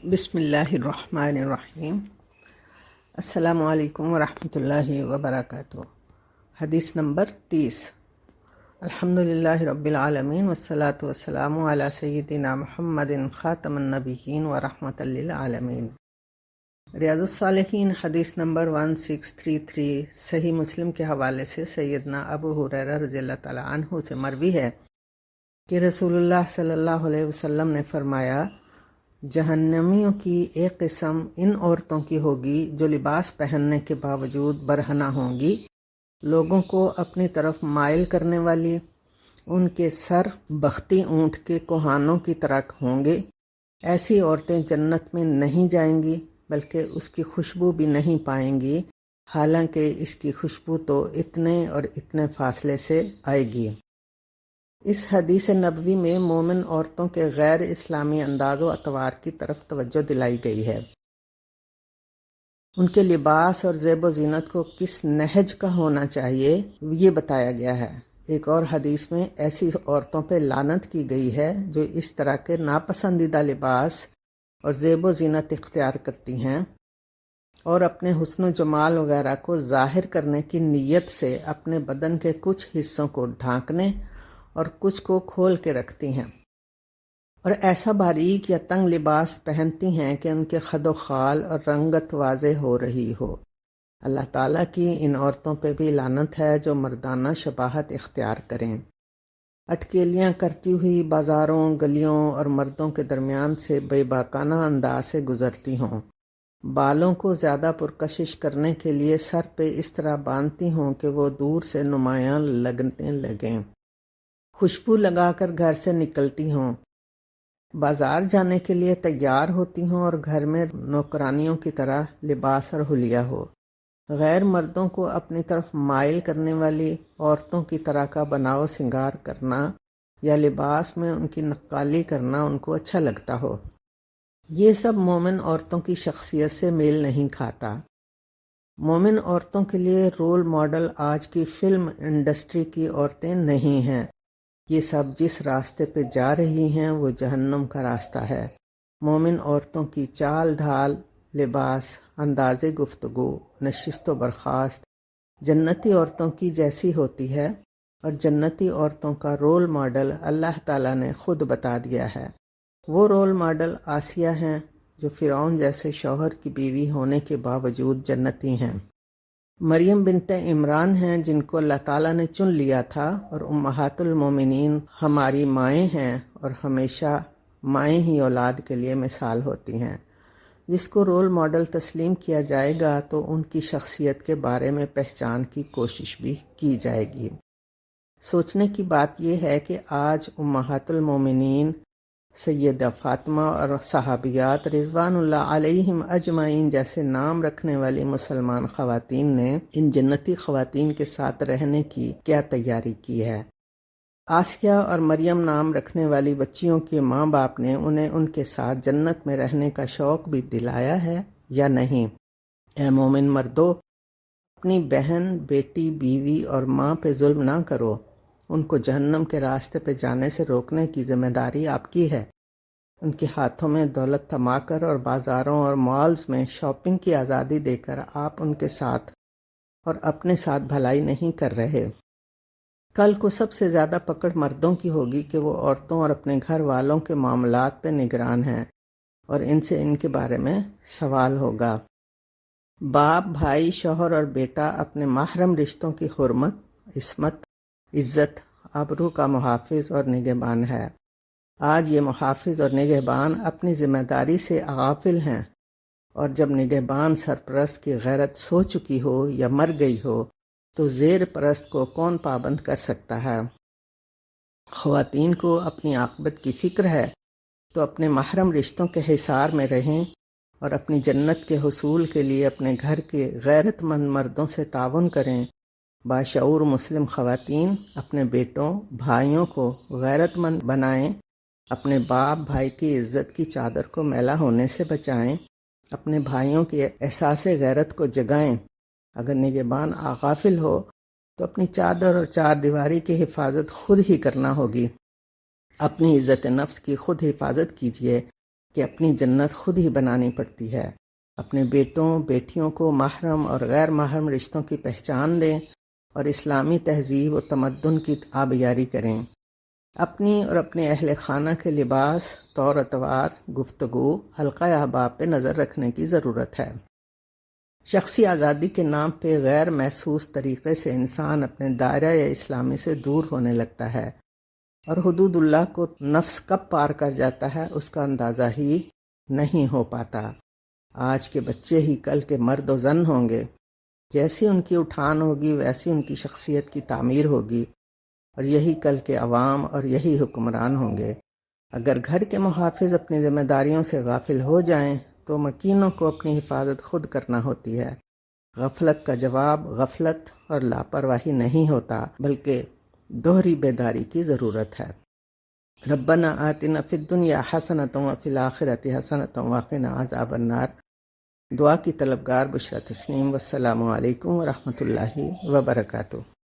بسم اللہ الرحمن الرحیم۔ السلام علیکم ورحمۃ اللہ وبرکاتہ۔ حدیث نمبر 30۔ الحمدللہ رب العالمین والصلاة والسلام علی سیدنا محمد خاتم النبیین ورحمۃ للعالمین۔ ریاض الصالحین حدیث نمبر 1633 صحیح مسلم کے حوالے سے سیدنا ابو ہریرہ رضی اللہ تعالیٰ عنہ سے مروی ہے کہ رسول اللہ صلی اللہ علیہ وسلم نے فرمایا، جہنمیوں کی ایک قسم ان عورتوں کی ہوگی جو لباس پہننے کے باوجود برہنہ ہوں گی، لوگوں کو اپنی طرف مائل کرنے والی، ان کے سر بختی اونٹ کے کوہانوں کی طرح ہوں گے۔ ایسی عورتیں جنت میں نہیں جائیں گی بلکہ اس کی خوشبو بھی نہیں پائیں گی، حالانکہ اس کی خوشبو تو اتنے اور اتنے فاصلے سے آئے گی۔ اس حدیث نبوی میں مومن عورتوں کے غیر اسلامی انداز و اطوار کی طرف توجہ دلائی گئی ہے۔ ان کے لباس اور زیب و زینت کو کس نہج کا ہونا چاہیے یہ بتایا گیا ہے۔ ایک اور حدیث میں ایسی عورتوں پہ لعنت کی گئی ہے جو اس طرح کے ناپسندیدہ لباس اور زیب و زینت اختیار کرتی ہیں اور اپنے حسن و جمال وغیرہ کو ظاہر کرنے کی نیت سے اپنے بدن کے کچھ حصوں کو ڈھانکنے اور کچھ کو کھول کے رکھتی ہیں، اور ایسا باریک یا تنگ لباس پہنتی ہیں کہ ان کے خد و خال اور رنگت واضح ہو رہی ہو۔ اللہ تعالیٰ کی ان عورتوں پہ بھی لعنت ہے جو مردانہ شباہت اختیار کریں، اٹکیلیاں کرتی ہوئی بازاروں، گلیوں اور مردوں کے درمیان سے بے باکانہ انداز سے گزرتی ہوں، بالوں کو زیادہ پرکشش کرنے کے لیے سر پہ اس طرح باندھتی ہوں کہ وہ دور سے نمایاں لگنے لگیں، خوشبو لگا کر گھر سے نکلتی ہوں، بازار جانے کے لیے تیار ہوتی ہوں اور گھر میں نوکرانیوں کی طرح لباس اور حلیہ ہو، غیر مردوں کو اپنی طرف مائل کرنے والی عورتوں کی طرح کا بناؤ سنگار کرنا یا لباس میں ان کی نقالی کرنا ان کو اچھا لگتا ہو۔ یہ سب مومن عورتوں کی شخصیت سے میل نہیں کھاتا۔ مومن عورتوں کے لیے رول ماڈل آج کی فلم انڈسٹری کی عورتیں نہیں ہیں۔ یہ سب جس راستے پہ جا رہی ہیں وہ جہنم کا راستہ ہے۔ مومن عورتوں کی چال ڈھال، لباس، انداز گفتگو، نشست و برخاست جنتی عورتوں کی جیسی ہوتی ہے، اور جنتی عورتوں کا رول ماڈل اللہ تعالیٰ نے خود بتا دیا ہے۔ وہ رول ماڈل آسیہ ہیں جو فرعون جیسے شوہر کی بیوی ہونے کے باوجود جنتی ہیں، مریم بنت عمران ہیں جن کو اللہ تعالیٰ نے چن لیا تھا، اور امہات المومنین ہماری مائیں ہیں اور ہمیشہ مائیں ہی اولاد کے لیے مثال ہوتی ہیں۔ جس کو رول ماڈل تسلیم کیا جائے گا تو ان کی شخصیت کے بارے میں پہچان کی کوشش بھی کی جائے گی۔ سوچنے کی بات یہ ہے کہ آج امہات المومنین سیدہ فاطمہ اور صحابیات رضوان اللہ علیہم اجمعین جیسے نام رکھنے والی مسلمان خواتین نے ان جنتی خواتین کے ساتھ رہنے کی کیا تیاری کی ہے۔ آسیہ اور مریم نام رکھنے والی بچیوں کے ماں باپ نے انہیں ان کے ساتھ جنت میں رہنے کا شوق بھی دلایا ہے یا نہیں؟ اے مومن مردو، اپنی بہن، بیٹی، بیوی اور ماں پہ ظلم نہ کرو، ان کو جہنم کے راستے پہ جانے سے روکنے کی ذمہ داری آپ کی ہے۔ ان کے ہاتھوں میں دولت تھما کر اور بازاروں اور مالز میں شاپنگ کی آزادی دے کر آپ ان کے ساتھ اور اپنے ساتھ بھلائی نہیں کر رہے۔ کل کو سب سے زیادہ پکڑ مردوں کی ہوگی کہ وہ عورتوں اور اپنے گھر والوں کے معاملات پہ نگران ہیں، اور ان سے ان کے بارے میں سوال ہوگا۔ باپ، بھائی، شوہر اور بیٹا اپنے محرم رشتوں کی حرمت، عصمت، عزت، آبرو کا محافظ اور نگہبان ہے۔ آج یہ محافظ اور نگہبان اپنی ذمہ داری سے غافل ہیں، اور جب نگہبان سرپرست کی غیرت سو چکی ہو یا مر گئی ہو تو زیر پرست کو کون پابند کر سکتا ہے؟ خواتین کو اپنی عاقبت کی فکر ہے تو اپنے محرم رشتوں کے حصار میں رہیں اور اپنی جنت کے حصول کے لیے اپنے گھر کے غیرت مند مردوں سے تعاون کریں۔ باشعور مسلم خواتین اپنے بیٹوں، بھائیوں کو غیرت مند بنائیں، اپنے باپ بھائی کی عزت کی چادر کو میلا ہونے سے بچائیں، اپنے بھائیوں کے احساس غیرت کو جگائیں۔ اگر نگہبان غافل ہو تو اپنی چادر اور چار دیواری کی حفاظت خود ہی کرنا ہوگی۔ اپنی عزت نفس کی خود حفاظت کیجیے کہ اپنی جنت خود ہی بنانی پڑتی ہے۔ اپنے بیٹوں بیٹیوں کو محرم اور غیر محرم رشتوں کی پہچان دیں اور اسلامی تہذیب و تمدن کی آبیاری کریں۔ اپنی اور اپنے اہل خانہ کے لباس، طور اتوار، گفتگو، حلقہ احباب پہ نظر رکھنے کی ضرورت ہے۔ شخصی آزادی کے نام پہ غیر محسوس طریقے سے انسان اپنے دائرہ اسلامی سے دور ہونے لگتا ہے، اور حدود اللہ کو نفس کب پار کر جاتا ہے اس کا اندازہ ہی نہیں ہو پاتا۔ آج کے بچے ہی کل کے مرد و زن ہوں گے۔ جیسی ان کی اٹھان ہوگی ویسی ان کی شخصیت کی تعمیر ہوگی، اور یہی کل کے عوام اور یہی حکمران ہوں گے۔ اگر گھر کے محافظ اپنی ذمہ داریوں سے غافل ہو جائیں تو مکینوں کو اپنی حفاظت خود کرنا ہوتی ہے۔ غفلت کا جواب غفلت اور لاپرواہی نہیں ہوتا، بلکہ دوہری بیداری کی ضرورت ہے۔ ربنا آتنا فی الدنیا حسنۃ وفی الآخرۃ حسنۃ وقنا عذاب النار۔ دعا کی طلبگار بشریٰ تسنیم۔ والسلام علیکم ورحمۃ اللہ وبرکاتہ۔